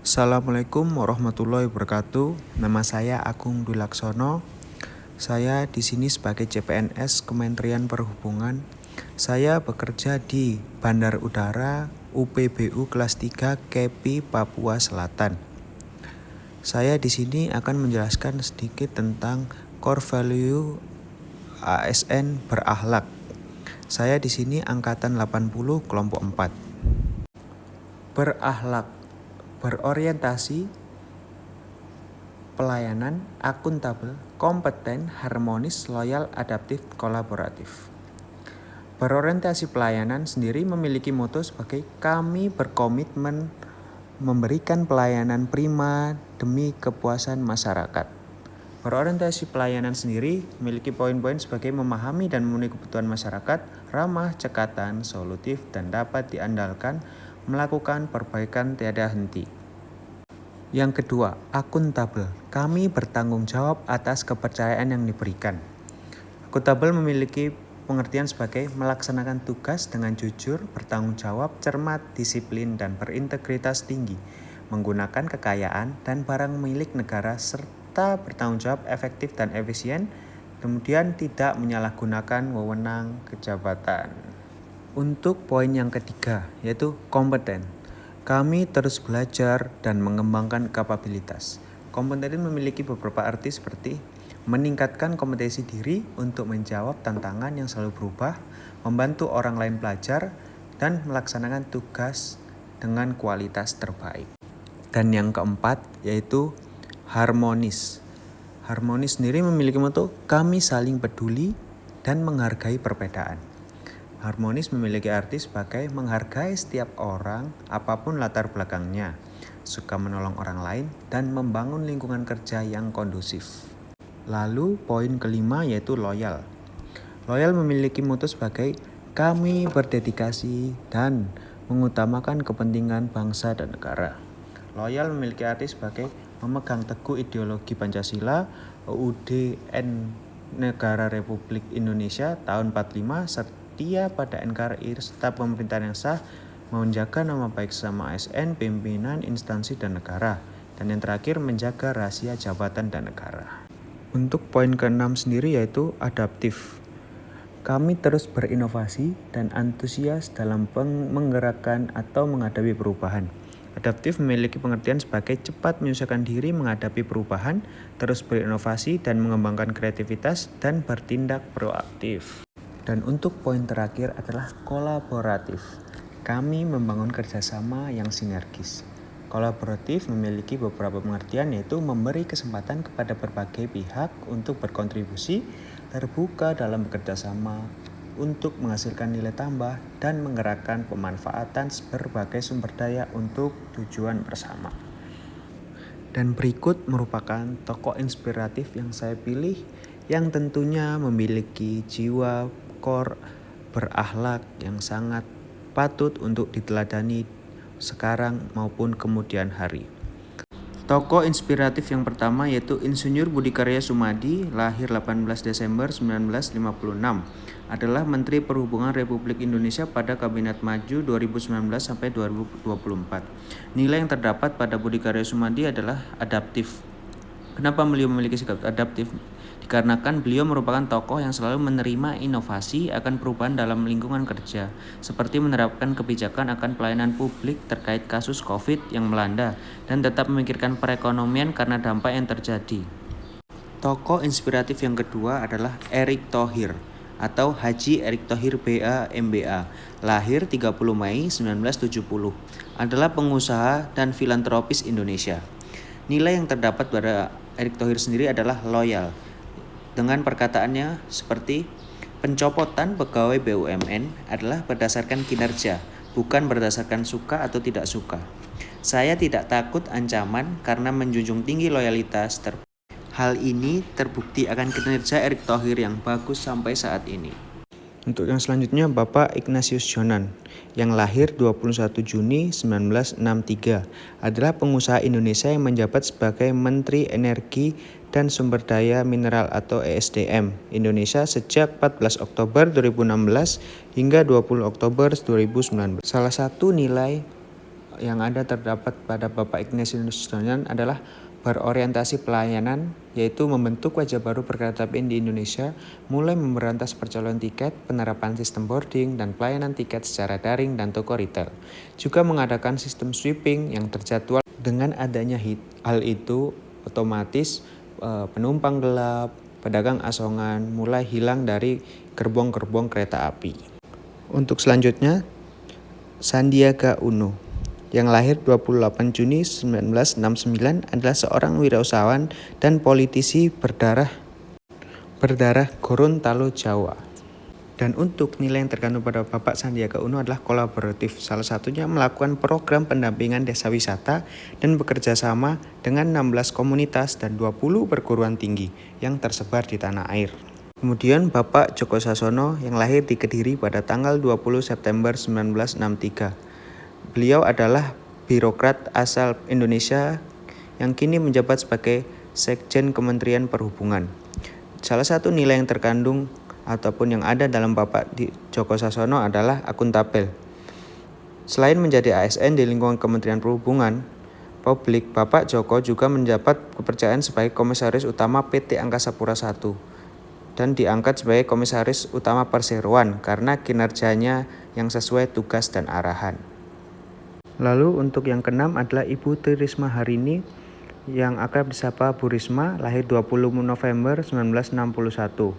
Assalamualaikum warahmatullahi wabarakatuh. Nama saya Agung Dwi Laksono. Saya di sini sebagai CPNS Kementerian Perhubungan. Saya bekerja di Bandar Udara UPBU kelas 3 Kepi, Papua Selatan. Saya di sini akan menjelaskan sedikit tentang core value ASN berakhlak. Saya di sini angkatan 80 kelompok 4. Berakhlak, berorientasi, pelayanan, akuntabel, kompeten, harmonis, loyal, adaptif, kolaboratif. Berorientasi pelayanan sendiri memiliki moto sebagai kami berkomitmen memberikan pelayanan prima demi kepuasan masyarakat. Berorientasi pelayanan sendiri memiliki poin-poin sebagai memahami dan memenuhi kebutuhan masyarakat, ramah, cekatan, solutif, dan dapat diandalkan, melakukan perbaikan tiada henti. Yang kedua, akuntabel. Kami bertanggung jawab atas kepercayaan yang diberikan. Akuntabel memiliki pengertian sebagai melaksanakan tugas dengan jujur, bertanggung jawab, cermat, disiplin, dan berintegritas tinggi, menggunakan kekayaan dan barang milik negara serta bertanggung jawab efektif dan efisien, kemudian tidak menyalahgunakan wewenang kejabatan. Untuk poin yang ketiga, yaitu kompeten. Kami terus belajar dan mengembangkan kapabilitas. Kompeten memiliki beberapa arti seperti meningkatkan kompetensi diri untuk menjawab tantangan yang selalu berubah, membantu orang lain belajar, dan melaksanakan tugas dengan kualitas terbaik. Dan yang keempat yaitu harmonis. Harmonis sendiri memiliki moto kami saling peduli dan menghargai perbedaan. Harmonis memiliki arti sebagai menghargai setiap orang apapun latar belakangnya, suka menolong orang lain, dan membangun lingkungan kerja yang kondusif. Lalu poin kelima yaitu loyal. Loyal memiliki moto sebagai kami berdedikasi dan mengutamakan kepentingan bangsa dan negara. Loyal memiliki arti sebagai memegang teguh ideologi Pancasila, UUD Negara Republik Indonesia tahun 45 setia pada NKRI serta pemerintahan yang sah, menjaga nama baik sesama ASN, pimpinan, instansi, dan negara. Dan yang terakhir, menjaga rahasia jabatan dan negara. Untuk poin ke-6 sendiri yaitu adaptif. Kami terus berinovasi dan antusias dalam menggerakkan atau menghadapi perubahan. Adaptif memiliki pengertian sebagai cepat menyesuaikan diri menghadapi perubahan, terus berinovasi dan mengembangkan kreativitas, dan bertindak proaktif. Dan untuk poin terakhir adalah kolaboratif. Kami membangun kerjasama yang sinergis. Kolaboratif memiliki beberapa pengertian yaitu memberi kesempatan kepada berbagai pihak untuk berkontribusi, terbuka dalam bekerjasama untuk menghasilkan nilai tambah, dan menggerakkan pemanfaatan berbagai sumber daya untuk tujuan bersama. Dan berikut merupakan tokoh inspiratif yang saya pilih yang tentunya memiliki jiwa core berakhlak yang sangat patut untuk diteladani sekarang maupun kemudian hari. Tokoh inspiratif yang pertama yaitu Insinyur Budi Karya Sumadi, lahir 18 Desember 1956, adalah Menteri Perhubungan Republik Indonesia pada Kabinet Maju 2019 sampai 2024. Nilai yang terdapat pada Budi Karya Sumadi adalah adaptif. Kenapa beliau memiliki sikap adaptif? Dikarenakan beliau merupakan tokoh yang selalu menerima inovasi akan perubahan dalam lingkungan kerja, seperti menerapkan kebijakan akan pelayanan publik terkait kasus COVID yang melanda, dan tetap memikirkan perekonomian karena dampak yang terjadi. Tokoh inspiratif yang kedua adalah Erick Thohir atau Haji Erick Thohir BA MBA, lahir 30 Mei 1970, adalah pengusaha dan filantropis Indonesia. Nilai yang terdapat pada Erick Thohir sendiri adalah loyal, dengan perkataannya seperti pencopotan pegawai BUMN adalah berdasarkan kinerja, bukan berdasarkan suka atau tidak suka. Saya tidak takut ancaman karena menjunjung tinggi loyalitas. Hal ini terbukti akan kinerja Erick Thohir yang bagus sampai saat ini. Untuk yang selanjutnya Bapak Ignatius Jonan yang lahir 21 Juni 1963 adalah pengusaha Indonesia yang menjabat sebagai Menteri Energi dan Sumber Daya Mineral atau ESDM Indonesia sejak 14 Oktober 2016 hingga 20 Oktober 2019. Salah satu nilai yang ada terdapat pada Bapak Ignatius Jonan adalah berorientasi pelayanan, yaitu membentuk wajah baru perkereta apian di Indonesia, mulai memberantas percaloan tiket, penerapan sistem boarding, dan pelayanan tiket secara daring dan toko retail. Juga mengadakan sistem sweeping yang terjadwal. Dengan adanya hal itu, otomatis penumpang gelap, pedagang asongan mulai hilang dari gerbong-gerbong kereta api. Untuk selanjutnya, Sandiaga Uno yang lahir 28 Juni 1969 adalah seorang wirausahawan dan politisi berdarah Gorontalo, Jawa. Dan untuk nilai yang terkandung pada Bapak Sandiaga Uno adalah kolaboratif. Salah satunya melakukan program pendampingan desa wisata dan bekerja sama dengan 16 komunitas dan 20 perguruan tinggi yang tersebar di tanah air. Kemudian Bapak Djoko Sasono yang lahir di Kediri pada tanggal 20 September 1963. Beliau adalah birokrat asal Indonesia yang kini menjabat sebagai Sekjen Kementerian Perhubungan. Salah satu nilai yang terkandung ataupun yang ada dalam Bapak Djoko Sasono adalah akuntabel. Selain menjadi ASN di lingkungan Kementerian Perhubungan Publik, Bapak Djoko juga menjabat kepercayaan sebagai Komisaris Utama PT Angkasa Pura I dan diangkat sebagai Komisaris Utama Perseroan karena kinerjanya yang sesuai tugas dan arahan. Lalu untuk yang keenam adalah Ibu Tri Risma Harini yang akrab disapa Bu Risma, lahir 20 November 1961.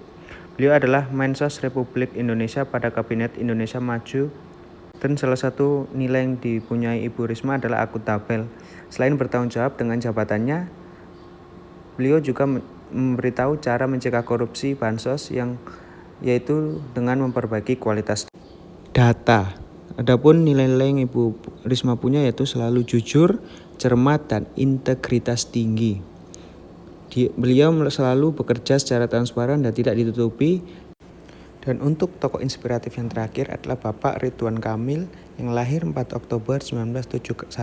Beliau adalah Mensos Republik Indonesia pada Kabinet Indonesia Maju, dan salah satu nilai yang dipunyai Ibu Risma adalah akuntabel. Selain bertanggung jawab dengan jabatannya, beliau juga memberitahu cara mencegah korupsi bansos yaitu dengan memperbaiki kualitas data. Adapun nilai-nilai yang Ibu Risma punya yaitu selalu jujur, cermat, dan integritas tinggi. Beliau selalu bekerja secara transparan dan tidak ditutupi. Dan untuk tokoh inspiratif yang terakhir adalah Bapak Ridwan Kamil yang lahir 4 Oktober 1971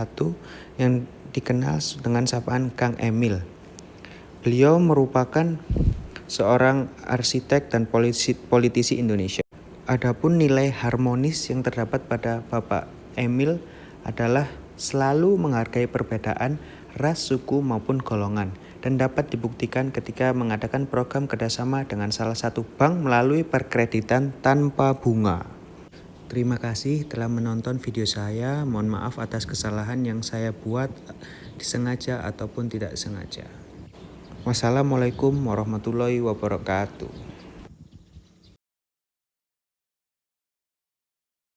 yang dikenal dengan sapaan Kang Emil. Beliau merupakan seorang arsitek dan politisi Indonesia. Adapun nilai harmonis yang terdapat pada Bapak Emil adalah selalu menghargai perbedaan ras, suku maupun golongan dan dapat dibuktikan ketika mengadakan program kerjasama dengan salah satu bank melalui perkreditan tanpa bunga. Terima kasih telah menonton video saya. Mohon maaf atas kesalahan yang saya buat disengaja ataupun tidak sengaja. Wassalamualaikum warahmatullahi wabarakatuh.